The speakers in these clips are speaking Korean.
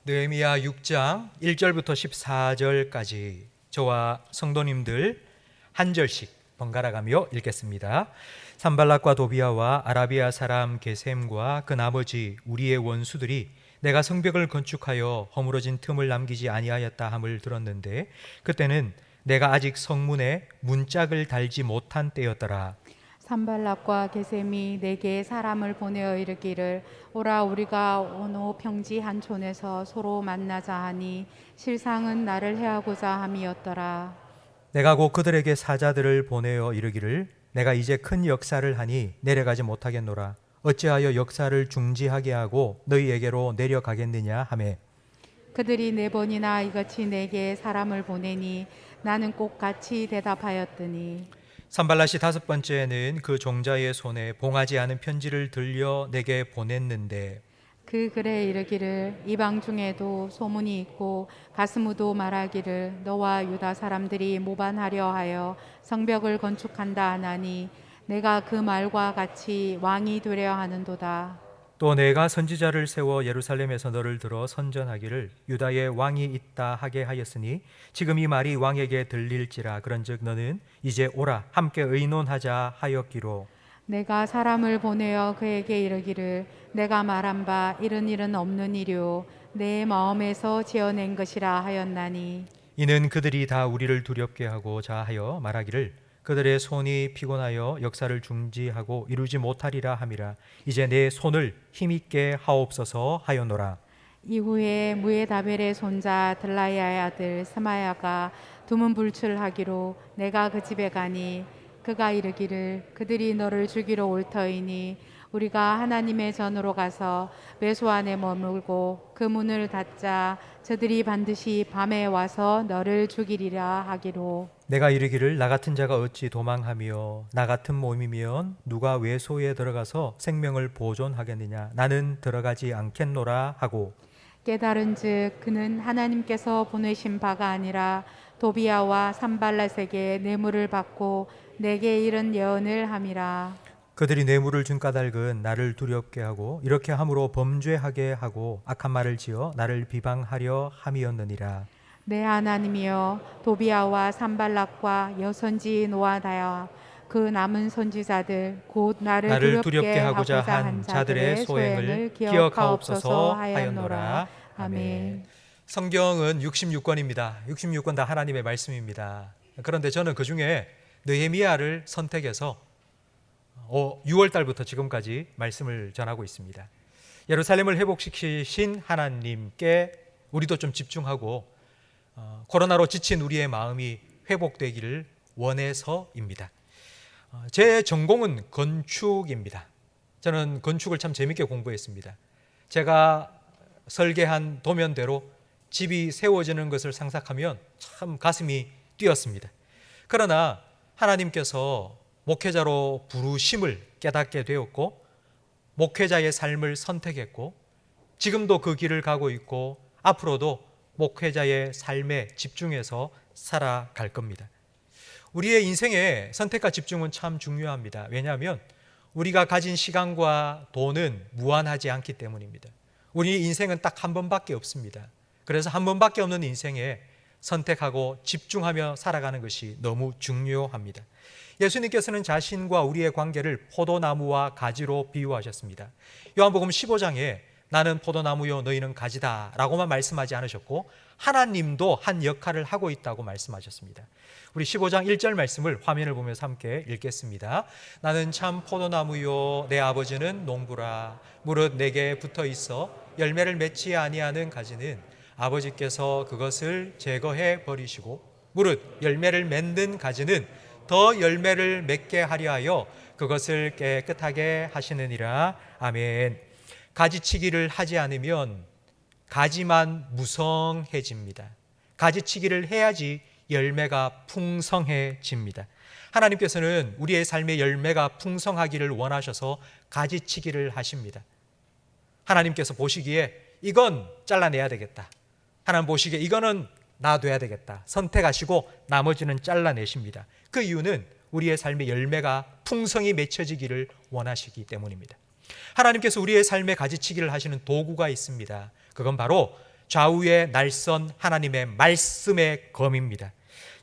느헤미야 6장 1절부터 14절까지 저와 성도님들 한 절씩 번갈아 가며 읽겠습니다. 산발락과 도비아와 아라비아 사람 게셈과 그 나머지 우리의 원수들이 내가 성벽을 건축하여 허물어진 틈을 남기지 아니하였다 함을 들었는데 그때는 내가 아직 성문에 문짝을 달지 못한 때였더라. 산발락과 게셈이 내게 사람을 보내어 이르기를 오라 우리가 어느 평지 한 촌에서 서로 만나자 하니 실상은 나를 해하고자 함이었더라. 내가 곧 그들에게 사자들을 보내어 이르기를 내가 이제 큰 역사를 하니 내려가지 못하겠노라. 어찌하여 역사를 중지하게 하고 너희에게로 내려가겠느냐 하매 그들이 네 번이나 이같이 내게 사람을 보내니 나는 꼭 같이 대답하였더니 산발랏이 다섯 번째는 그 종자의 손에 봉하지 않은 편지를 들려 내게 보냈는데 그 글에 이르기를 이방 중에도 소문이 있고 가스무도 말하기를 너와 유다 사람들이 모반하려 하여 성벽을 건축한다 하나니 내가 그 말과 같이 왕이 되려 하는도다. 또 내가 선지자를 세워 예루살렘에서 너를 들어 선전하기를 유다에 왕이 있다 하게 하였으니 지금 이 말이 왕에게 들릴지라. 그런즉 너는 이제 오라 함께 의논하자 하였기로 내가 사람을 보내어 그에게 이르기를 내가 말한 바 이런 일은 없는 일이요 내 마음에서 지어낸 것이라 하였나니 이는 그들이 다 우리를 두렵게 하고자 하여 말하기를 그들의 손이 피곤하여 역사를 중지하고 이루지 못하리라 함이라. 이제 내 손을 힘있게 하옵소서 하였노라. 이후에 무에다벨의 손자 들라야의 아들 스마야가 두문불출하기로 내가 그 집에 가니 그가 이르기를 그들이 너를 죽이러 올 터이니 우리가 하나님의 전으로 가서 매소 안에 머물고 그 문을 닫자 저들이 반드시 밤에 와서 너를 죽이리라 하기로 내가 이르기를 나 같은 자가 어찌 도망하며 나 같은 몸이면 누가 외소에 들어가서 생명을 보존하겠느냐. 나는 들어가지 않겠노라 하고 깨달은즉 그는 하나님께서 보내신 바가 아니라 도비아와 산발랏에게 뇌물을 받고 내게 이런 예언을 함이라. 그들이 뇌물을 준 까닭은 나를 두렵게 하고 이렇게 함으로 범죄하게 하고 악한 말을 지어 나를 비방하려 함이었느니라. 내 하나님이여 도비아와 산발락과 여선지 노아다야 그 남은 선지자들 곧 나를 두렵게 하고자 한 자들의 소행을 기억하옵소서 하였노라. 아멘. 성경은 66권입니다. 66권 다 하나님의 말씀입니다. 그런데 저는 그 중에 느헤미야를 선택해서 6월 달부터 지금까지 말씀을 전하고 있습니다. 예루살렘을 회복시키신 하나님께 우리도 좀 집중하고 코로나로 지친 우리의 마음이 회복되기를 원해서입니다. 제 전공은 건축입니다. 저는 건축을 참 재밌게 공부했습니다. 제가 설계한 도면대로 집이 세워지는 것을 상상하면 참 가슴이 뛰었습니다. 그러나 하나님께서 목회자로 부르심을 깨닫게 되었고 목회자의 삶을 선택했고 지금도 그 길을 가고 있고 앞으로도 목회자의 삶에 집중해서 살아갈 겁니다. 우리의 인생에 선택과 집중은 참 중요합니다. 왜냐하면 우리가 가진 시간과 돈은 무한하지 않기 때문입니다. 우리 인생은 딱 한 번밖에 없습니다. 그래서 한 번밖에 없는 인생에 선택하고 집중하며 살아가는 것이 너무 중요합니다. 예수님께서는 자신과 우리의 관계를 포도나무와 가지로 비유하셨습니다. 요한복음 15장에 나는 포도나무요 너희는 가지다 라고만 말씀하지 않으셨고 하나님도 한 역할을 하고 있다고 말씀하셨습니다. 우리 15장 1절 말씀을 화면을 보면서 함께 읽겠습니다. 나는 참 포도나무요 내 아버지는 농부라. 무릇 내게 붙어 있어 열매를 맺지 아니하는 가지는 아버지께서 그것을 제거해 버리시고 무릇 열매를 맺는 가지는 더 열매를 맺게 하려 하여 그것을 깨끗하게 하시느니라. 아멘. 가지치기를 하지 않으면 가지만 무성해집니다. 가지치기를 해야지 열매가 풍성해집니다. 하나님께서는 우리의 삶의 열매가 풍성하기를 원하셔서 가지치기를 하십니다. 하나님께서 보시기에 이건 잘라내야 되겠다. 하나님 보시기에 이거는 놔둬야 되겠다. 선택하시고 나머지는 잘라내십니다. 그 이유는 우리의 삶의 열매가 풍성히 맺혀지기를 원하시기 때문입니다. 하나님께서 우리의 삶에 가지치기를 하시는 도구가 있습니다. 그건 바로 좌우에 날선 하나님의 말씀의 검입니다.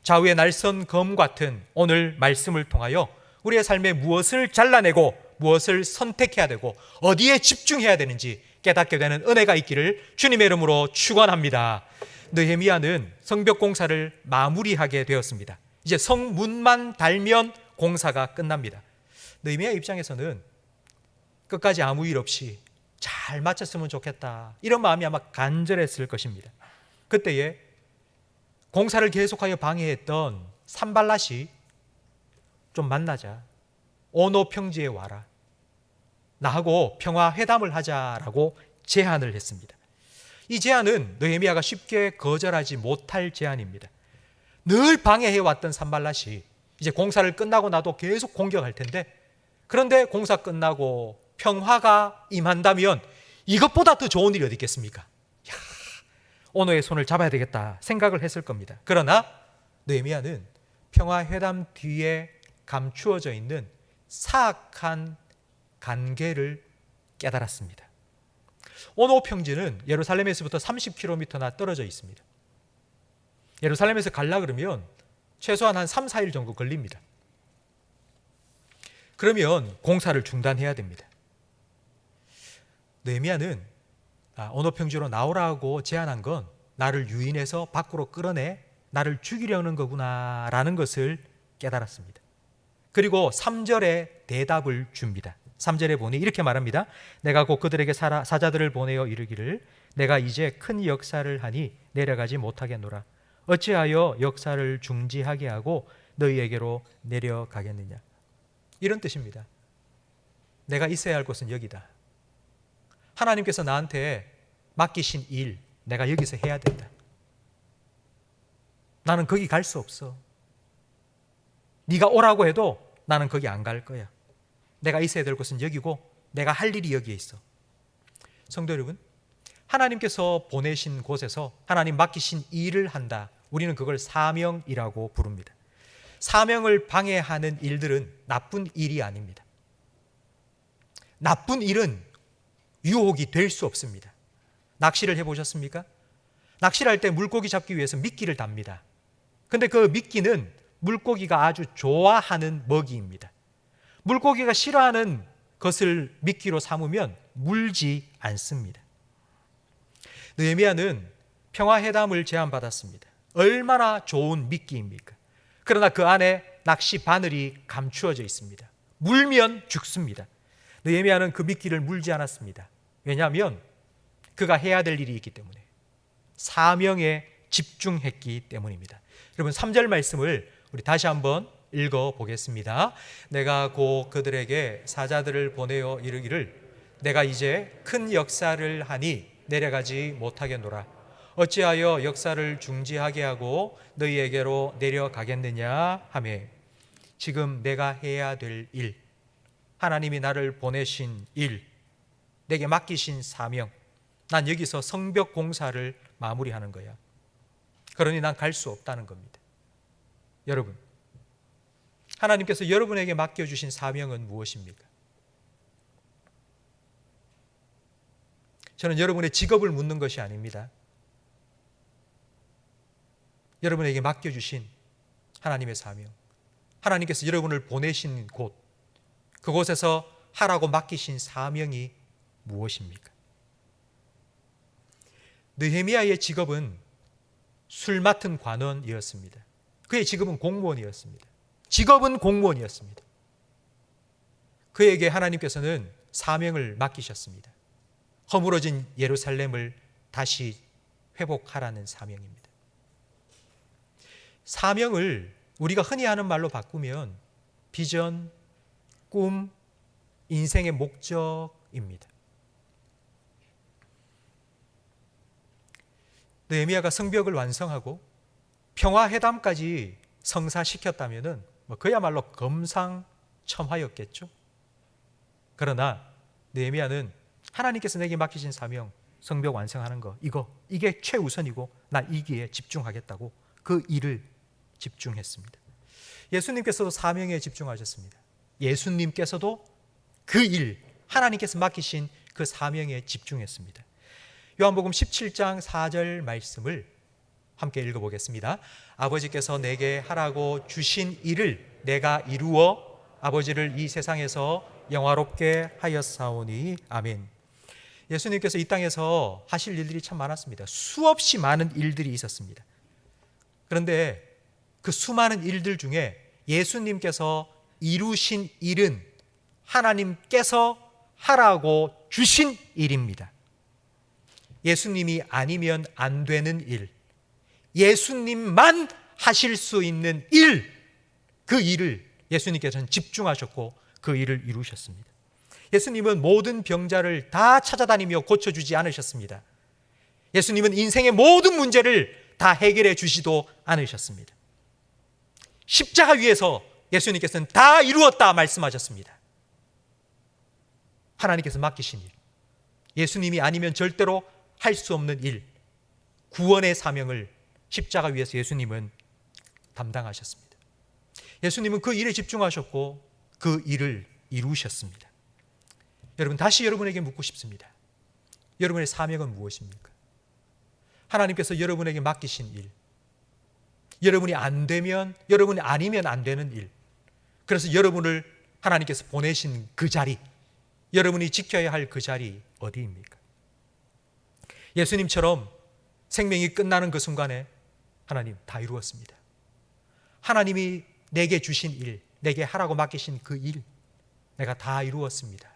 좌우에 날선 검 같은 오늘 말씀을 통하여 우리의 삶에 무엇을 잘라내고 무엇을 선택해야 되고 어디에 집중해야 되는지 깨닫게 되는 은혜가 있기를 주님의 이름으로 축원합니다. 느헤미야는 성벽 공사를 마무리하게 되었습니다. 이제 성문만 달면 공사가 끝납니다. 느헤미야 입장에서는 끝까지 아무 일 없이 잘 마쳤으면 좋겠다, 이런 마음이 아마 간절했을 것입니다. 그때에 공사를 계속하여 방해했던 산발랏이 좀 만나자, 오노 평지에 와라, 나하고 평화 회담을 하자라고 제안을 했습니다. 이 제안은 느헤미야가 쉽게 거절하지 못할 제안입니다. 늘 방해해왔던 산발랏이 이제 공사를 끝나고 나도 계속 공격할 텐데, 그런데 공사 끝나고 평화가 임한다면 이것보다 더 좋은 일이 어디 있겠습니까? 야, 오노의 손을 잡아야 되겠다 생각을 했을 겁니다. 그러나 느헤미야는 평화회담 뒤에 감추어져 있는 사악한 관계를 깨달았습니다. 오노 평지는 예루살렘에서부터 30km나 떨어져 있습니다. 예루살렘에서 가려 그러면 최소한 한 3, 4일 정도 걸립니다. 그러면 공사를 중단해야 됩니다. 느헤미야는 오노 평지로 나오라고 제안한 건 나를 유인해서 밖으로 끌어내 나를 죽이려는 거구나라는 것을 깨달았습니다. 그리고 3절에 대답을 줍니다. 3절에 보니 이렇게 말합니다. 내가 곧 그들에게 사자들을 보내어 이르기를 내가 이제 큰 역사를 하니 내려가지 못하겠노라. 어찌하여 역사를 중지하게 하고 너희에게로 내려가겠느냐. 이런 뜻입니다. 내가 있어야 할 곳은 여기다. 하나님께서 나한테 맡기신 일, 내가 여기서 해야 된다. 나는 거기 갈 수 없어. 네가 오라고 해도 나는 거기 안 갈 거야. 내가 있어야 될 곳은 여기고 내가 할 일이 여기에 있어. 성도 여러분, 하나님께서 보내신 곳에서 하나님 맡기신 일을 한다. 우리는 그걸 사명이라고 부릅니다. 사명을 방해하는 일들은 나쁜 일이 아닙니다. 나쁜 일은 유혹이 될 수 없습니다. 낚시를 해보셨습니까? 낚시를 할 때 물고기 잡기 위해서 미끼를 답니다. 근데 그 미끼는 물고기가 아주 좋아하는 먹이입니다. 물고기가 싫어하는 것을 미끼로 삼으면 물지 않습니다. 느헤미야는 평화회담을 제안받았습니다. 얼마나 좋은 미끼입니까? 그러나 그 안에 낚시 바늘이 감추어져 있습니다. 물면 죽습니다. 느헤미야는 그 미끼를 물지 않았습니다. 왜냐하면 그가 해야 될 일이 있기 때문에, 사명에 집중했기 때문입니다. 여러분, 3절 말씀을 우리 다시 한번 읽어보겠습니다. 내가 곧 그들에게 사자들을 보내어 이르기를 내가 이제 큰 역사를 하니 내려가지 못하겠노라. 어찌하여 역사를 중지하게 하고 너희에게로 내려가겠느냐 하며, 지금 내가 해야 될 일, 하나님이 나를 보내신 일, 내게 맡기신 사명, 난 여기서 성벽 공사를 마무리하는 거야. 그러니 난 갈 수 없다는 겁니다. 여러분, 하나님께서 여러분에게 맡겨주신 사명은 무엇입니까? 저는 여러분의 직업을 묻는 것이 아닙니다. 여러분에게 맡겨주신 하나님의 사명, 하나님께서 여러분을 보내신 곳, 그곳에서 하라고 맡기신 사명이 무엇입니까? 느헤미야의 직업은 술 맡은 관원이었습니다. 그의 직업은 공무원이었습니다. 직업은 공무원이었습니다. 그에게 하나님께서는 사명을 맡기셨습니다. 허물어진 예루살렘을 다시 회복하라는 사명입니다. 사명을 우리가 흔히 하는 말로 바꾸면 비전, 꿈, 인생의 목적입니다. 느헤미야가 성벽을 완성하고 평화회담까지 성사시켰다면 그야말로 금상첨화였겠죠. 그러나 느헤미야는 하나님께서 내게 맡기신 사명, 성벽 완성하는 거, 이게 최우선이고 나 이기에 집중하겠다고 그 일을 집중했습니다. 예수님께서도 사명에 집중하셨습니다. 예수님께서도 그 일, 하나님께서 맡기신 그 사명에 집중했습니다. 요한복음 17장 4절 말씀을 함께 읽어보겠습니다. 아버지께서 내게 하라고 주신 일을 내가 이루어 아버지를 이 세상에서 영화롭게 하였사오니 아멘. 예수님께서 이 땅에서 하실 일들이 참 많았습니다. 수없이 많은 일들이 있었습니다. 그런데 그 수많은 일들 중에 예수님께서 이루신 일은 하나님께서 하라고 주신 일입니다. 예수님이 아니면 안 되는 일, 예수님만 하실 수 있는 일, 그 일을 예수님께서는 집중하셨고 그 일을 이루셨습니다. 예수님은 모든 병자를 다 찾아다니며 고쳐주지 않으셨습니다. 예수님은 인생의 모든 문제를 다 해결해 주지도 않으셨습니다. 십자가 위에서 예수님께서는 다 이루었다 말씀하셨습니다. 하나님께서 맡기신 일, 예수님이 아니면 절대로 할 수 없는 일, 구원의 사명을 십자가 위에서 예수님은 담당하셨습니다. 예수님은 그 일에 집중하셨고 그 일을 이루셨습니다. 여러분, 다시 여러분에게 묻고 싶습니다. 여러분의 사명은 무엇입니까? 하나님께서 여러분에게 맡기신 일, 여러분이 안 되면, 여러분이 아니면 안 되는 일, 그래서 여러분을 하나님께서 보내신 그 자리, 여러분이 지켜야 할 그 자리 어디입니까? 예수님처럼 생명이 끝나는 그 순간에 하나님 다 이루었습니다. 하나님이 내게 주신 일, 내게 하라고 맡기신 그 일, 내가 다 이루었습니다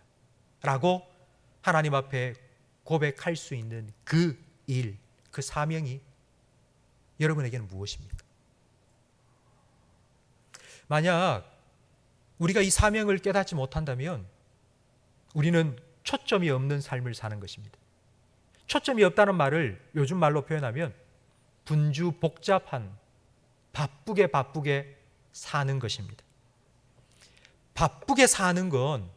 라고 하나님 앞에 고백할 수 있는 그 일, 그 사명이 여러분에게는 무엇입니까? 만약 우리가 이 사명을 깨닫지 못한다면 우리는 초점이 없는 삶을 사는 것입니다. 초점이 없다는 말을 요즘 말로 표현하면 분주복잡한, 바쁘게 사는 것입니다. 바쁘게 사는 건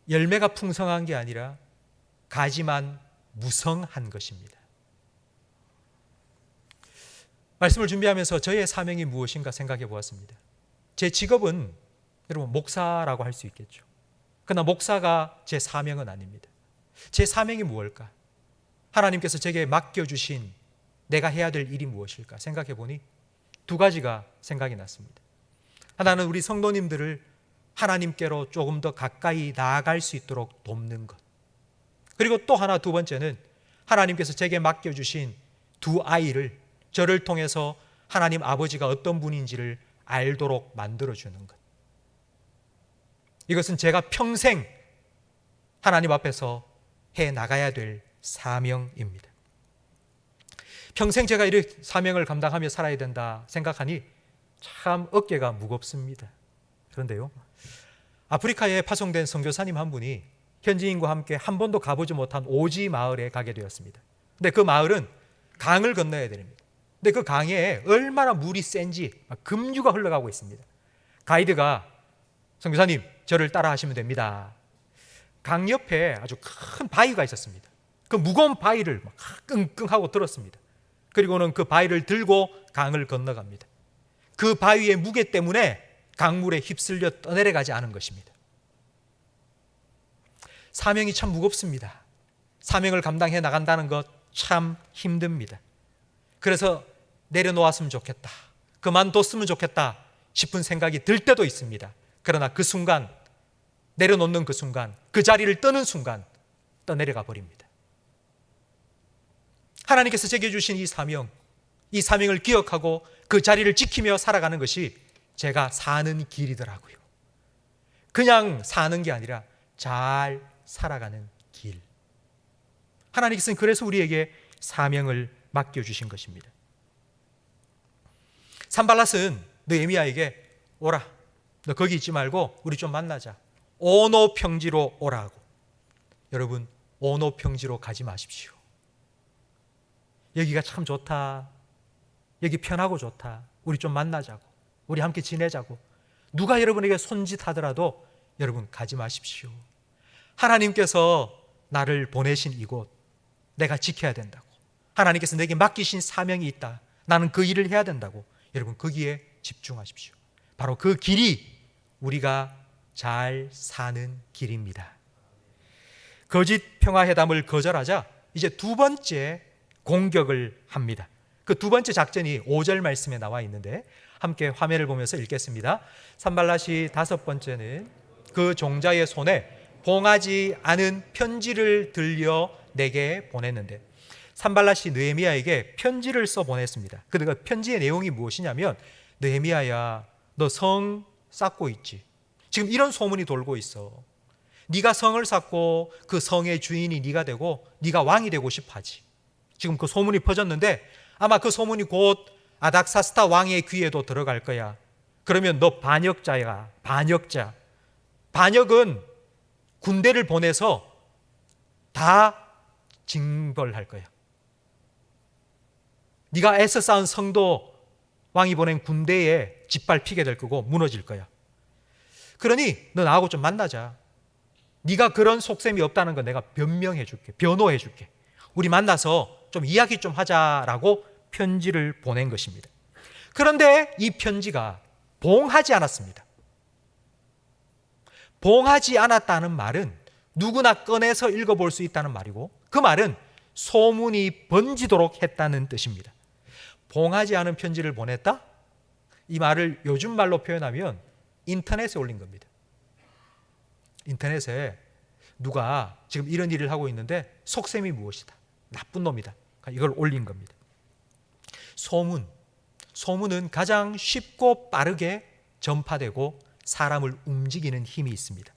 열매가 풍성한 게 아니라 가지만 무성한 것입니다. 말씀을 준비하면서 저의 사명이 무엇인가 생각해 보았습니다. 제 직업은 여러분 목사라고 할 수 있겠죠. 그러나 목사가 제 사명은 아닙니다. 제 사명이 무엇일까? 하나님께서 제게 맡겨주신 내가 해야 될 일이 무엇일까 생각해 보니 두 가지가 생각이 났습니다. 하나는 우리 성도님들을 하나님께로 조금 더 가까이 나아갈 수 있도록 돕는 것. 그리고 또 하나, 두 번째는 하나님께서 제게 맡겨주신 두 아이를 저를 통해서 하나님 아버지가 어떤 분인지를 알도록 만들어주는 것. 이것은 제가 평생 하나님 앞에서 해 나가야 될 사명입니다. 평생 제가 이 사명을 감당하며 살아야 된다 생각하니 참 어깨가 무겁습니다. 그런데요, 아프리카에 파송된 선교사님 한 분이 현지인과 함께 한 번도 가보지 못한 오지 마을에 가게 되었습니다. 근데 그 마을은 강을 건너야 됩니다. 근데 그 강에 얼마나 물이 센지 급류가 흘러가고 있습니다. 가이드가 선교사님, 저를 따라 하시면 됩니다. 강 옆에 아주 큰 바위가 있었습니다. 그 무거운 바위를 막 끙끙하고 들었습니다. 그리고는 그 바위를 들고 강을 건너갑니다. 그 바위의 무게 때문에 강물에 휩쓸려 떠내려가지 않은 것입니다. 사명이 참 무겁습니다. 사명을 감당해 나간다는 것 참 힘듭니다. 그래서 내려놓았으면 좋겠다, 그만뒀으면 좋겠다 싶은 생각이 들 때도 있습니다. 그러나 그 순간, 내려놓는 그 순간, 그 자리를 떠는 순간 떠내려가 버립니다. 하나님께서 제게 주신 이 사명을 기억하고 그 자리를 지키며 살아가는 것이 제가 사는 길이더라고요. 그냥 사는 게 아니라 잘 살아가는 길. 하나님께서는 그래서 우리에게 사명을 맡겨주신 것입니다. 산발랏은 느헤미야에게 오라, 너 거기 있지 말고 우리 좀 만나자, 오노 평지로 오라고. 여러분, 오노 평지로 가지 마십시오. 여기가 참 좋다, 여기 편하고 좋다, 우리 좀 만나자고, 우리 함께 지내자고 누가 여러분에게 손짓하더라도 여러분 가지 마십시오. 하나님께서 나를 보내신 이곳 내가 지켜야 된다고, 하나님께서 내게 맡기신 사명이 있다, 나는 그 일을 해야 된다고, 여러분 거기에 집중하십시오. 바로 그 길이 우리가 잘 사는 길입니다. 거짓 평화회담을 거절하자 이제 두 번째 공격을 합니다. 그 두 번째 작전이 5절 말씀에 나와 있는데 함께 화면을 보면서 읽겠습니다. 산발랏이 다섯 번째는 그 종자의 손에 봉하지 않은 편지를 들려 내게 보냈는데, 산발랏이 느헤미야에게 편지를 써 보냈습니다. 그 편지의 내용이 무엇이냐면, 느헤미야야, 너 성 쌓고 있지? 지금 이런 소문이 돌고 있어. 네가 성을 쌓고 그 성의 주인이 네가 되고 네가 왕이 되고 싶어 하지. 지금 그 소문이 퍼졌는데 아마 그 소문이 곧 아닥사스다 왕의 귀에도 들어갈 거야. 그러면 너 반역자야. 반역자. 반역은 군대를 보내서 다 징벌할 거야. 네가 애써 쌓은 성도 왕이 보낸 군대에 짓밟히게 될 거고 무너질 거야. 그러니 너 나하고 좀 만나자. 네가 그런 속셈이 없다는 건 내가 변명해 줄게. 변호해 줄게. 우리 만나서 좀 이야기 좀 하자라고 편지를 보낸 것입니다. 그런데 이 편지가 봉하지 않았습니다. 봉하지 않았다는 말은 누구나 꺼내서 읽어볼 수 있다는 말이고, 그 말은 소문이 번지도록 했다는 뜻입니다. 봉하지 않은 편지를 보냈다? 이 말을 요즘 말로 표현하면 인터넷에 올린 겁니다. 인터넷에 누가 지금 이런 일을 하고 있는데 속셈이 무엇이다, 나쁜 놈이다, 이걸 올린 겁니다. 소문은 가장 쉽고 빠르게 전파되고 사람을 움직이는 힘이 있습니다.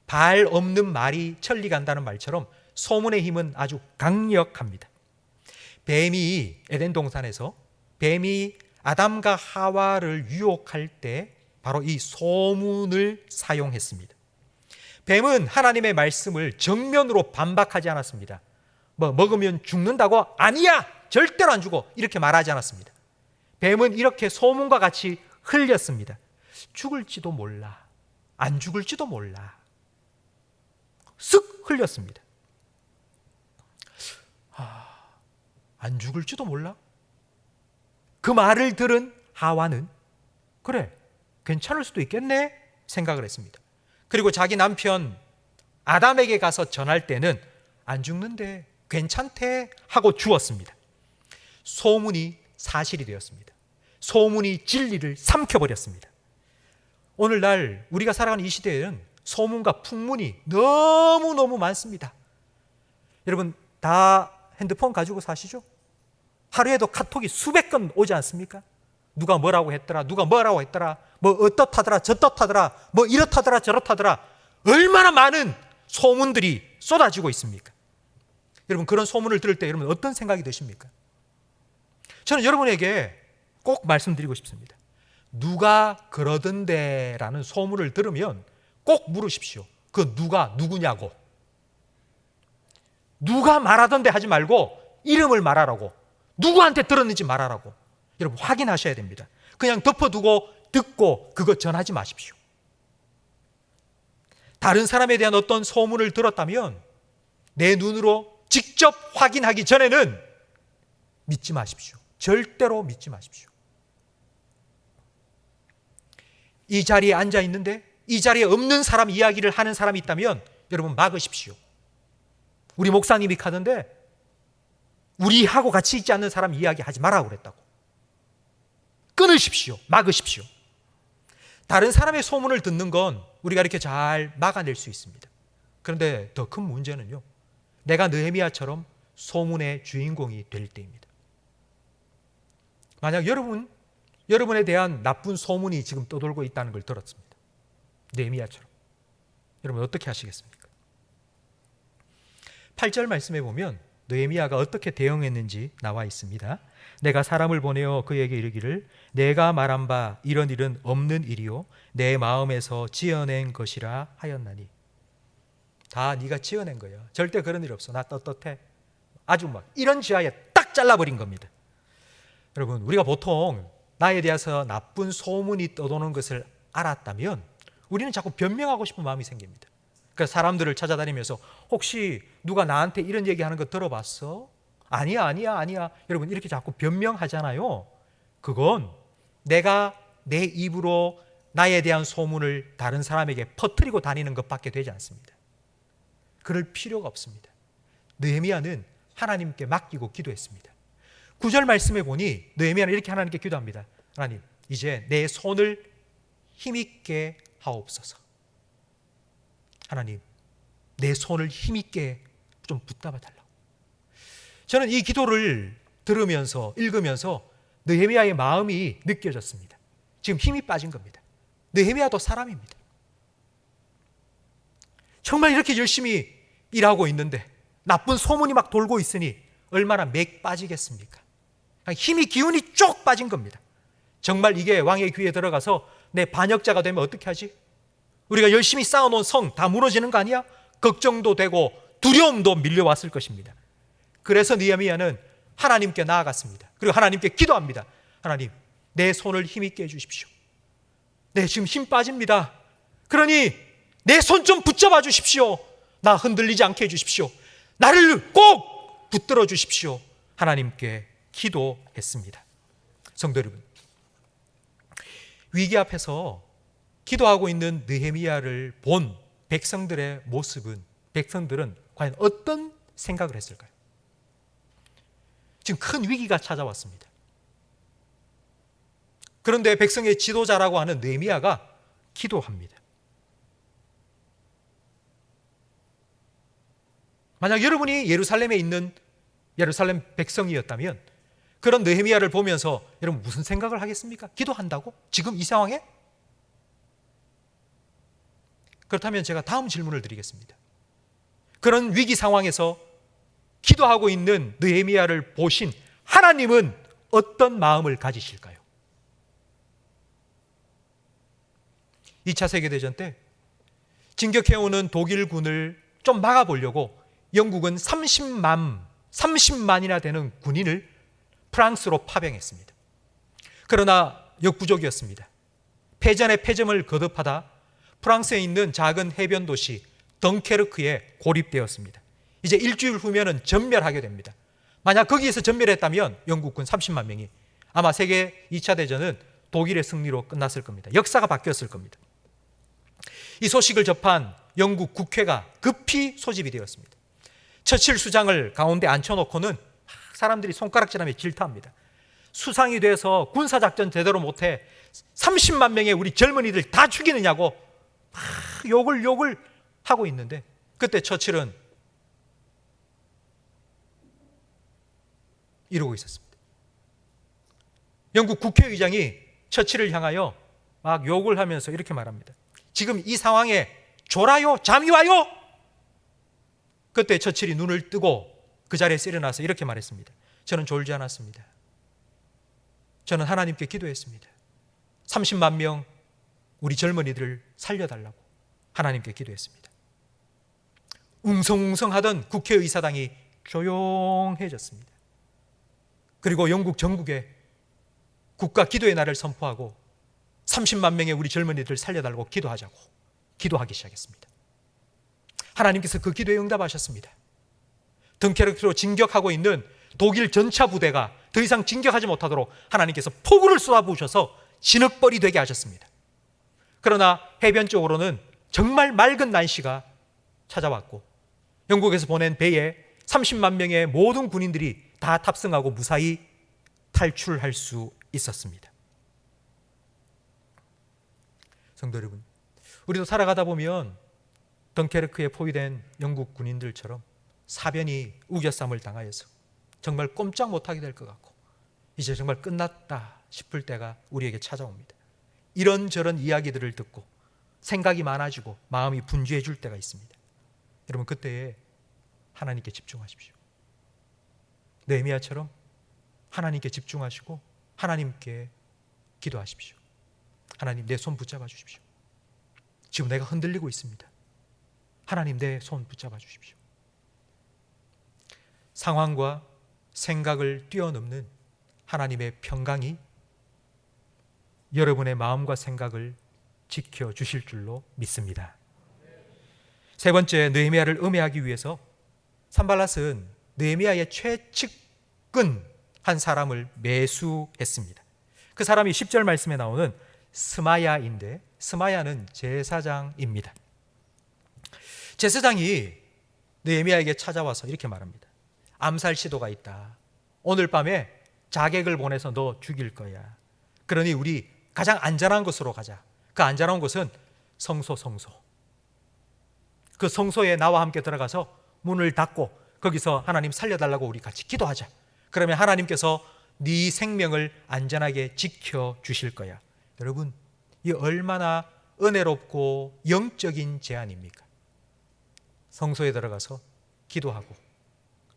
발 없는 말이 천리 간다는 말처럼 소문의 힘은 아주 강력합니다. 뱀이 에덴 동산에서 뱀이 아담과 하와를 유혹할 때 바로 이 소문을 사용했습니다. 뱀은 하나님의 말씀을 정면으로 반박하지 않았습니다. 먹으면 죽는다고? 아니야! 절대로 안 죽어! 이렇게 말하지 않았습니다. 뱀은 이렇게 소문과 같이 흘렸습니다. 죽을지도 몰라. 안 죽을지도 몰라. 쓱 흘렸습니다. 안 죽을지도 몰라? 그 말을 들은 하와는 그래, 괜찮을 수도 있겠네 생각을 했습니다. 그리고 자기 남편 아담에게 가서 전할 때는 안 죽는데 괜찮대 하고 주었습니다. 소문이 사실이 되었습니다. 소문이 진리를 삼켜버렸습니다. 오늘날 우리가 살아가는 이 시대에는 소문과 풍문이 너무너무 많습니다. 여러분 다 핸드폰 가지고 사시죠? 하루에도 카톡이 수백 건 오지 않습니까? 누가 뭐라고 했더라, 누가 뭐라고 했더라, 뭐 어떻다더라, 저떻다더라, 뭐 이렇다더라, 저렇다더라, 얼마나 많은 소문들이 쏟아지고 있습니까? 여러분 그런 소문을 들을 때 여러분 어떤 생각이 드십니까? 저는 여러분에게 꼭 말씀드리고 싶습니다. 누가 그러던데 라는 소문을 들으면 꼭 물으십시오. 그 누가 누구냐고. 누가 말하던데 하지 말고 이름을 말하라고, 누구한테 들었는지 말하라고. 여러분 확인하셔야 됩니다. 그냥 덮어두고 듣고 그거 전하지 마십시오. 다른 사람에 대한 어떤 소문을 들었다면 내 눈으로 직접 확인하기 전에는 믿지 마십시오. 절대로 믿지 마십시오. 이 자리에 앉아 있는데 이 자리에 없는 사람 이야기를 하는 사람이 있다면 여러분 막으십시오. 우리 목사님이 하던데 우리하고 같이 있지 않는 사람 이야기 하지 말라고 그랬다고. 끊으십시오. 막으십시오. 다른 사람의 소문을 듣는 건 우리가 이렇게 잘 막아낼 수 있습니다. 그런데 더 큰 문제는요, 내가 느헤미야처럼 소문의 주인공이 될 때입니다. 만약 여러분에 대한 나쁜 소문이 지금 떠돌고 있다는 걸 들었습니다. 느헤미야처럼. 여러분 어떻게 하시겠습니까? 8절 말씀에 보면 느헤미야가 어떻게 대응했는지 나와 있습니다. 내가 사람을 보내어 그에게 이르기를 내가 말한 바 이런 일은 없는 일이요 내 마음에서 지어낸 것이라 하였나니. 다 네가 지어낸 거야. 절대 그런 일 없어. 나 떳떳해. 아주 막 이런 지하에 딱 잘라버린 겁니다. 여러분 우리가 보통 나에 대해서 나쁜 소문이 떠도는 것을 알았다면 우리는 자꾸 변명하고 싶은 마음이 생깁니다. 그러니까 사람들을 찾아다니면서 혹시 누가 나한테 이런 얘기하는 거 들어봤어? 아니야. 여러분 이렇게 자꾸 변명하잖아요. 그건 내가 내 입으로 나에 대한 소문을 다른 사람에게 퍼뜨리고 다니는 것밖에 되지 않습니다. 그럴 필요가 없습니다. 느헤미야는 하나님께 맡기고 기도했습니다. 9절 말씀에 보니 느헤미야는 이렇게 하나님께 기도합니다. 하나님, 이제 내 손을 힘있게 하옵소서. 하나님, 내 손을 힘있게 좀 붙잡아 달라고. 저는 이 기도를 들으면서 읽으면서 느헤미야의 마음이 느껴졌습니다. 지금 힘이 빠진 겁니다. 느헤미야도 사람입니다. 정말 이렇게 열심히 일하고 있는데 나쁜 소문이 막 돌고 있으니 얼마나 맥 빠지겠습니까? 힘이 기운이 쭉 빠진 겁니다. 정말 이게 왕의 귀에 들어가서 내 반역자가 되면 어떻게 하지? 우리가 열심히 쌓아놓은 성 다 무너지는 거 아니야? 걱정도 되고 두려움도 밀려왔을 것입니다. 그래서 느헤미야는 하나님께 나아갔습니다. 그리고 하나님께 기도합니다. 하나님, 내 손을 힘있게 해주십시오. 네, 지금 힘 빠집니다. 그러니 내 손 좀 붙잡아 주십시오. 나 흔들리지 않게 해주십시오. 나를 꼭 붙들어 주십시오. 하나님께 기도했습니다. 성도 여러분, 위기 앞에서 기도하고 있는 느헤미야를 본 백성들의 모습은, 백성들은 과연 어떤 생각을 했을까요? 지금 큰 위기가 찾아왔습니다. 그런데 백성의 지도자라고 하는 느헤미야가 기도합니다. 만약 여러분이 예루살렘에 있는 예루살렘 백성이었다면 그런 느헤미야를 보면서 여러분 무슨 생각을 하겠습니까? 기도한다고? 지금 이 상황에? 그렇다면 제가 다음 질문을 드리겠습니다. 그런 위기 상황에서 기도하고 있는 느헤미야를 보신 하나님은 어떤 마음을 가지실까요? 2차 세계대전 때 진격해오는 독일군을 좀 막아보려고 영국은 30만이나 되는 군인을 프랑스로 파병했습니다. 그러나 역부족이었습니다. 패전에 패전을 거듭하다 프랑스에 있는 작은 해변 도시 덩케르크에 고립되었습니다. 이제 일주일 후면은 전멸하게 됩니다. 만약 거기에서 전멸했다면 영국군 30만 명이 아마 세계 2차 대전은 독일의 승리로 끝났을 겁니다. 역사가 바뀌었을 겁니다. 이 소식을 접한 영국 국회가 급히 소집이 되었습니다. 처칠 수장을 가운데 앉혀놓고는 사람들이 손가락질하며 질타합니다. 수상이 돼서 군사작전 제대로 못해 30만 명의 우리 젊은이들 다 죽이느냐고 욕을 하고 있는데 그때 처칠은 이러고 있었습니다. 영국 국회의장이 처칠을 향하여 막 욕을 하면서 이렇게 말합니다. 지금 이 상황에 졸아요? 잠이 와요? 그때 처칠이 눈을 뜨고 그 자리에서 일어나서 이렇게 말했습니다. 저는 졸지 않았습니다. 저는 하나님께 기도했습니다. 30만 명 우리 젊은이들을 살려달라고 하나님께 기도했습니다. 웅성웅성하던 국회의사당이 조용해졌습니다. 그리고 영국 전국에 국가 기도의 날을 선포하고 30만 명의 우리 젊은이들을 살려달라고 기도하기 시작했습니다. 하나님께서 그 기도에 응답하셨습니다. 덩케르크로 진격하고 있는 독일 전차 부대가 더 이상 진격하지 못하도록 하나님께서 폭우를 쏟아부으셔서 진흙벌이 되게 하셨습니다. 그러나 해변 쪽으로는 정말 맑은 날씨가 찾아왔고 영국에서 보낸 배에 30만 명의 모든 군인들이 다 탑승하고 무사히 탈출할 수 있었습니다. 성도 여러분, 우리도 살아가다 보면 덩케르크에 포위된 영국 군인들처럼 사변이 우겨쌈을 당하여서 정말 꼼짝 못하게 될 것 같고 이제 정말 끝났다 싶을 때가 우리에게 찾아옵니다. 이런저런 이야기들을 듣고 생각이 많아지고 마음이 분주해질 때가 있습니다. 여러분 그때에 하나님께 집중하십시오. 느헤미야처럼 하나님께 집중하시고 하나님께 기도하십시오. 하나님 내 손 붙잡아 주십시오. 지금 내가 흔들리고 있습니다. 하나님 내 손 붙잡아 주십시오. 상황과 생각을 뛰어넘는 하나님의 평강이 여러분의 마음과 생각을 지켜주실 줄로 믿습니다. 세 번째, 느헤미야를 음해하기 위해서 산발랏은 느헤미야의 최측근 한 사람을 매수했습니다. 그 사람이 10절 말씀에 나오는 스마야인데 스마야는 제사장입니다. 제사장이 느헤미야에게 찾아와서 이렇게 말합니다. 암살 시도가 있다. 오늘 밤에 자객을 보내서 너 죽일 거야. 그러니 우리 가장 안전한 곳으로 가자. 그 안전한 곳은 성소. 그 성소에 나와 함께 들어가서 문을 닫고 거기서 하나님 살려달라고 우리 같이 기도하자. 그러면 하나님께서 네 생명을 안전하게 지켜주실 거야. 여러분, 이 얼마나 은혜롭고 영적인 제안입니까? 성소에 들어가서 기도하고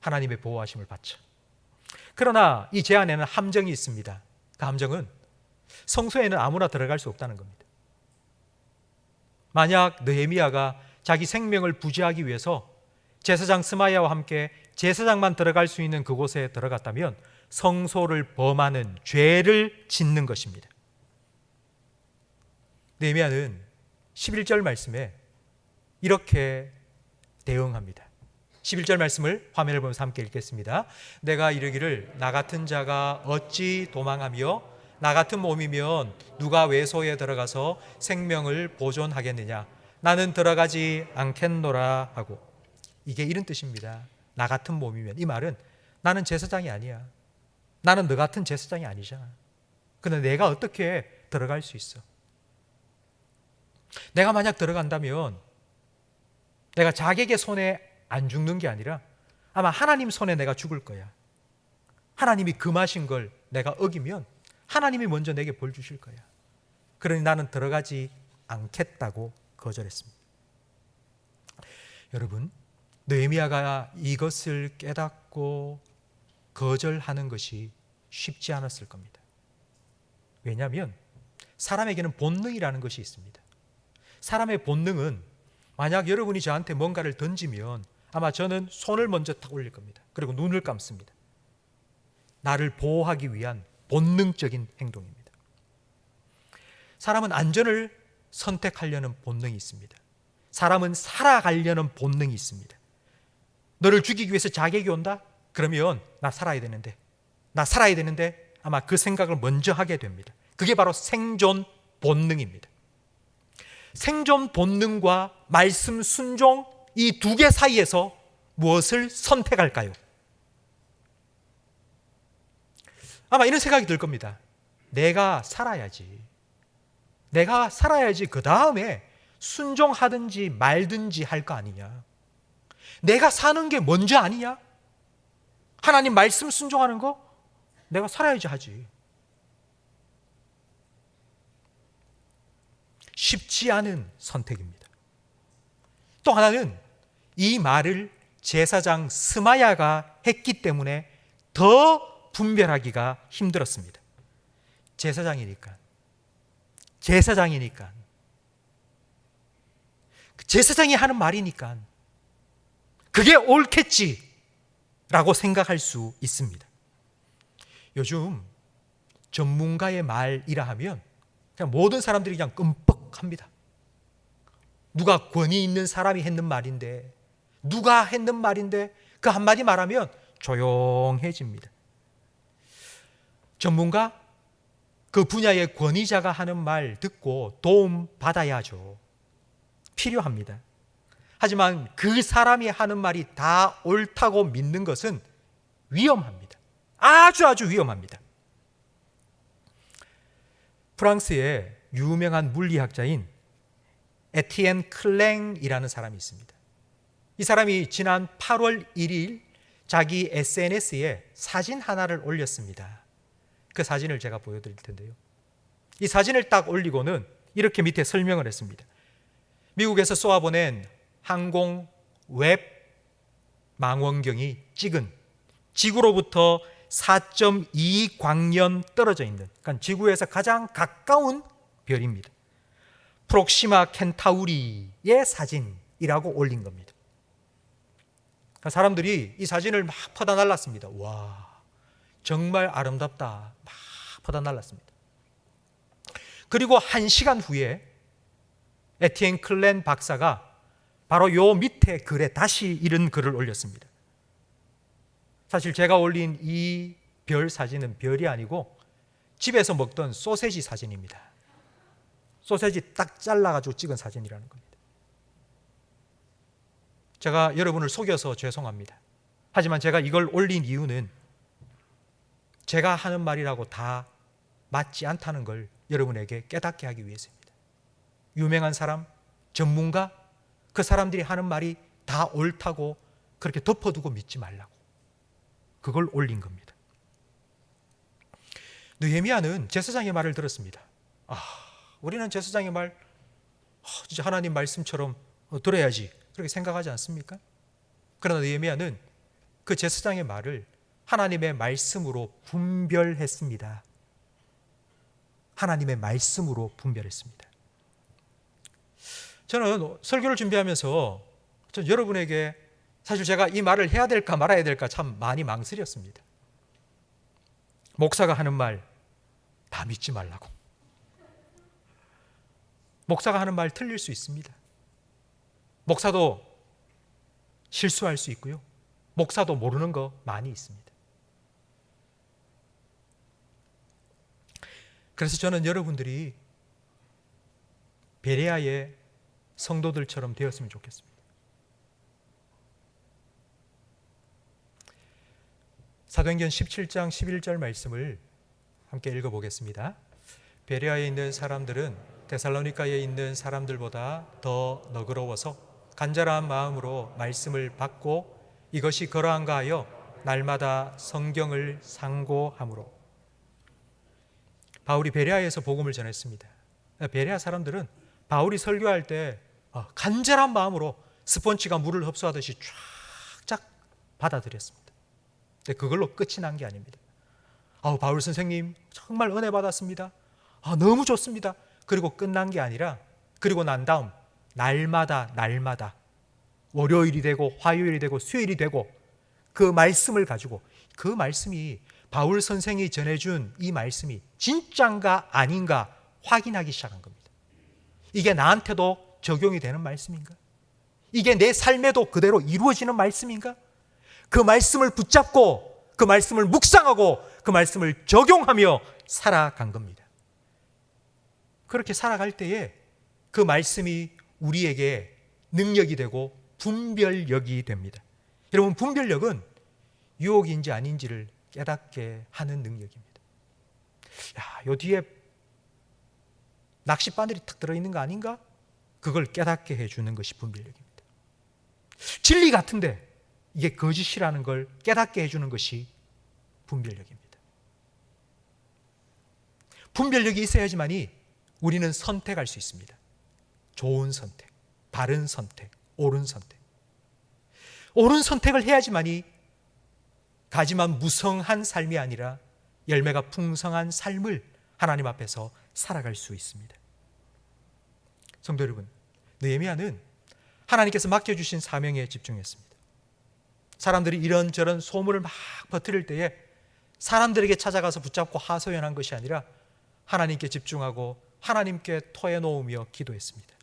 하나님의 보호하심을 받자. 그러나 이 제안에는 함정이 있습니다. 그 함정은 성소에는 아무나 들어갈 수 없다는 겁니다. 만약 느헤미야가 자기 생명을 부지하기 위해서 제사장 스마야와 함께 제사장만 들어갈 수 있는 그곳에 들어갔다면 성소를 범하는 죄를 짓는 것입니다. 느헤미야는 11절 말씀에 이렇게 대응합니다. 11절 말씀을 화면을 보면서 함께 읽겠습니다. 내가 이르기를 나 같은 자가 어찌 도망하며 나 같은 몸이면 누가 외소에 들어가서 생명을 보존하겠느냐. 나는 들어가지 않겠노라 하고. 이게 이런 뜻입니다. 나 같은 몸이면. 이 말은 나는 제사장이 아니야. 나는 너 같은 제사장이 아니잖아. 근데 내가 어떻게 들어갈 수 있어? 내가 만약 들어간다면 내가 자객의 손에 안 죽는 게 아니라 아마 하나님 손에 내가 죽을 거야. 하나님이 금하신 걸 내가 어기면 하나님이 먼저 내게 벌 주실 거야. 그러니 나는 들어가지 않겠다고 거절했습니다. 여러분, 느헤미야가 이것을 깨닫고 거절하는 것이 쉽지 않았을 겁니다. 왜냐하면 사람에게는 본능이라는 것이 있습니다. 사람의 본능은 만약 여러분이 저한테 뭔가를 던지면 아마 저는 손을 먼저 탁 올릴 겁니다. 그리고 눈을 감습니다. 나를 보호하기 위한 본능적인 행동입니다. 사람은 안전을 선택하려는 본능이 있습니다. 사람은 살아가려는 본능이 있습니다. 너를 죽이기 위해서 자객이 온다? 그러면 나 살아야 되는데 아마 그 생각을 먼저 하게 됩니다. 그게 바로 생존 본능입니다. 생존 본능과 말씀 순종, 이 두 개 사이에서 무엇을 선택할까요? 아마 이런 생각이 들 겁니다. 내가 살아야지 그 다음에 순종하든지 말든지 할 거 아니냐. 내가 사는 게 먼저 아니냐? 하나님 말씀 순종하는 거 내가 살아야지 하지. 쉽지 않은 선택입니다. 또 하나는 이 말을 제사장 스마야가 했기 때문에 더 분별하기가 힘들었습니다. 제사장이니까 제사장이 하는 말이니까 그게 옳겠지라고 생각할 수 있습니다. 요즘 전문가의 말이라 하면 그냥 모든 사람들이 그냥 끔뻑합니다. 누가 권위 있는 사람이 했는 말인데, 누가 했는 말인데 그 한마디 말하면 조용해집니다. 전문가, 그 분야의 권위자가 하는 말 듣고 도움 받아야죠. 필요합니다. 하지만 그 사람이 하는 말이 다 옳다고 믿는 것은 위험합니다. 아주 위험합니다. 프랑스의 유명한 물리학자인 에티엔 클랭이라는 사람이 있습니다. 이 사람이 지난 8월 1일 자기 SNS에 사진 하나를 올렸습니다. 그 사진을 제가 보여드릴 텐데요. 이 사진을 딱 올리고는 이렇게 밑에 설명을 했습니다. 미국에서 쏘아보낸 항공 웹 망원경이 찍은 지구로부터 4.2 광년 떨어져 있는, 그러니까 지구에서 가장 가까운 별입니다. 프록시마 켄타우리의 사진이라고 올린 겁니다. 그러니까 사람들이 이 사진을 막 퍼다 날랐습니다. 와, 정말 아름답다. 막 퍼다 날랐습니다. 그리고 1시간 후에 에티엔 클렌 박사가 바로 요 밑에 글에 다시 이런 글을 올렸습니다. 사실 제가 올린 이 별 사진은 별이 아니고 집에서 먹던 소세지 사진입니다. 소세지 딱 잘라가지고 찍은 사진이라는 겁니다. 제가 여러분을 속여서 죄송합니다. 하지만 제가 이걸 올린 이유는 제가 하는 말이라고 다 맞지 않다는 걸 여러분에게 깨닫게 하기 위해서입니다. 유명한 사람, 전문가, 그 사람들이 하는 말이 다 옳다고 그렇게 덮어두고 믿지 말라고, 그걸 올린 겁니다. 느헤미야는 제사장의 말을 들었습니다. 우리는 제사장의 말 진짜 하나님 말씀처럼 들어야지, 그렇게 생각하지 않습니까? 그러나 느헤미야는 그 제사장의 말을 하나님의 말씀으로 분별했습니다. 하나님의 말씀으로 분별했습니다. 저는 설교를 준비하면서 여러분에게 사실 제가 이 말을 해야 될까 말아야 될까 참 많이 망설였습니다. 목사가 하는 말 다 믿지 말라고. 목사가 하는 말 틀릴 수 있습니다. 목사도 실수할 수 있고요. 목사도 모르는 거 많이 있습니다. 그래서 저는 여러분들이 베레아의 성도들처럼 되었으면 좋겠습니다. 사도행전 17장 11절 말씀을 함께 읽어보겠습니다. 베레아에 있는 사람들은 데살로니가에 있는 사람들보다 더 너그러워서 간절한 마음으로 말씀을 받고 이것이 그러한가 하여 날마다 성경을 상고함으로. 바울이 베레아에서 복음을 전했습니다. 베레아 사람들은 바울이 설교할 때 간절한 마음으로 스펀지가 물을 흡수하듯이 쫙쫙 받아들였습니다. 근데 그걸로 끝이 난 게 아닙니다. 바울 선생님 정말 은혜 받았습니다. 너무 좋습니다. 그리고 끝난 게 아니라, 그리고 난 다음 날마다 월요일이 되고 화요일이 되고 수요일이 되고 그 말씀을 가지고, 그 말씀이 바울 선생이 전해준 이 말씀이 진짜인가 아닌가 확인하기 시작한 겁니다. 이게 나한테도 적용이 되는 말씀인가? 이게 내 삶에도 그대로 이루어지는 말씀인가? 그 말씀을 붙잡고 그 말씀을 묵상하고 그 말씀을 적용하며 살아간 겁니다. 그렇게 살아갈 때에 그 말씀이 우리에게 능력이 되고 분별력이 됩니다. 여러분, 분별력은 유혹인지 아닌지를 깨닫게 하는 능력입니다. 요 뒤에 낚싯바늘이 탁 들어있는 거 아닌가? 그걸 깨닫게 해주는 것이 분별력입니다. 진리 같은데 이게 거짓이라는 걸 깨닫게 해주는 것이 분별력입니다. 분별력이 있어야지만이 우리는 선택할 수 있습니다. 좋은 선택, 바른 선택, 옳은 선택. 옳은 선택을 해야지만이 가지만 무성한 삶이 아니라 열매가 풍성한 삶을 하나님 앞에서 살아갈 수 있습니다. 성도 여러분, 느헤미야는 하나님께서 맡겨주신 사명에 집중했습니다. 사람들이 이런저런 소문을 막 퍼뜨릴 때에 사람들에게 찾아가서 붙잡고 하소연한 것이 아니라 하나님께 집중하고 하나님께 토해놓으며 기도했습니다.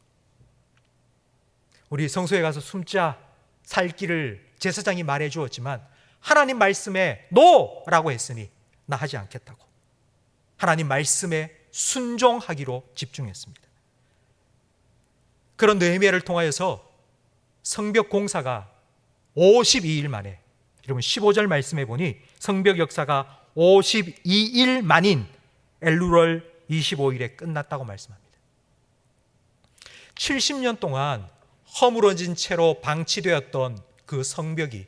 우리 성소에 가서 숨자 살 길을 제사장이 말해 주었지만 하나님 말씀에 노라고 했으니 나 하지 않겠다고 하나님 말씀에 순종하기로 집중했습니다. 그런 느헤미야를 통하여서 성벽 공사가 52일 만에, 여러분 15절 말씀해 보니 성벽 역사가 52일 만인 엘루월 25일에 끝났다고 말씀합니다. 70년 동안 허물어진 채로 방치되었던 그 성벽이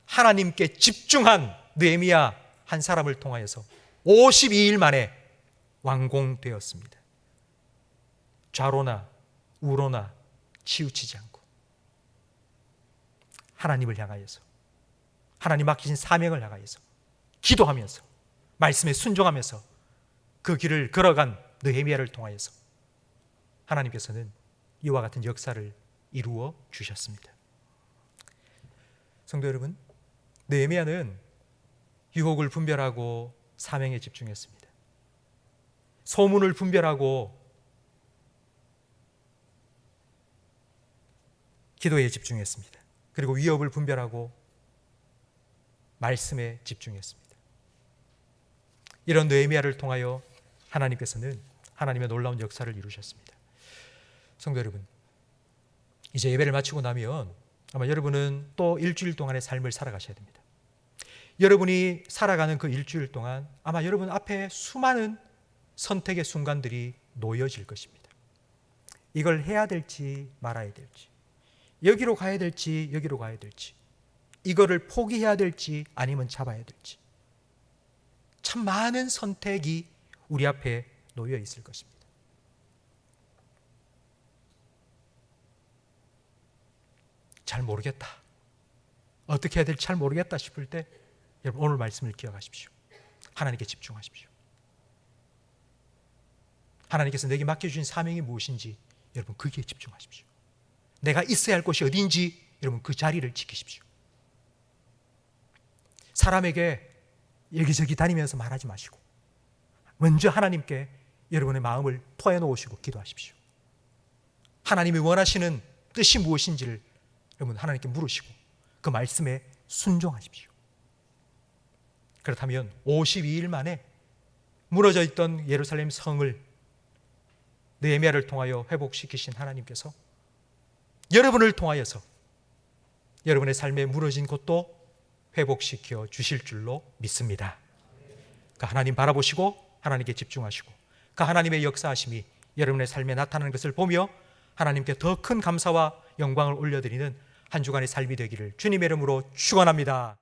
하나님께 집중한 느헤미야 한 사람을 통하여서 52일 만에 완공되었습니다. 좌로나 우로나 치우치지 않고 하나님을 향하여서, 하나님 맡기신 사명을 향하여서 기도하면서 말씀에 순종하면서 그 길을 걸어간 느헤미야를 통하여서 하나님께서는 이와 같은 역사를 이루어 주셨습니다. 성도 여러분, 느헤미야는 유혹을 분별하고 사명에 집중했습니다. 소문을 분별하고 기도에 집중했습니다. 그리고 위협을 분별하고 말씀에 집중했습니다. 이런 느헤미야를 통하여 하나님께서는 하나님의 놀라운 역사를 이루셨습니다. 성도 여러분, 이제 예배를 마치고 나면 아마 여러분은 또 일주일 동안의 삶을 살아가셔야 됩니다. 여러분이 살아가는 그 일주일 동안 아마 여러분 앞에 수많은 선택의 순간들이 놓여질 것입니다. 이걸 해야 될지 말아야 될지, 여기로 가야 될지 여기로 가야 될지, 이거를 포기해야 될지 아니면 잡아야 될지, 참 많은 선택이 우리 앞에 놓여 있을 것입니다. 잘 모르겠다, 어떻게 해야 될지 잘 모르겠다 싶을 때 여러분 오늘 말씀을 기억하십시오. 하나님께 집중하십시오. 하나님께서 내게 맡겨주신 사명이 무엇인지 여러분 거기에 집중하십시오. 내가 있어야 할 곳이 어디인지 여러분 그 자리를 지키십시오. 사람에게 여기저기 다니면서 말하지 마시고 먼저 하나님께 여러분의 마음을 토해놓으시고 기도하십시오. 하나님이 원하시는 뜻이 무엇인지를 여러분 하나님께 물으시고 그 말씀에 순종하십시오. 그렇다면 52일 만에 무너져 있던 예루살렘 성을 느헤미야를 통하여 회복시키신 하나님께서 여러분을 통하여서 여러분의 삶에 무너진 곳도 회복시켜 주실 줄로 믿습니다. 그 하나님 바라보시고 하나님께 집중하시고 그 하나님의 역사하심이 여러분의 삶에 나타나는 것을 보며 하나님께 더 큰 감사와 영광을 올려드리는 한 주간의 삶이 되기를 주님의 이름으로 축원합니다.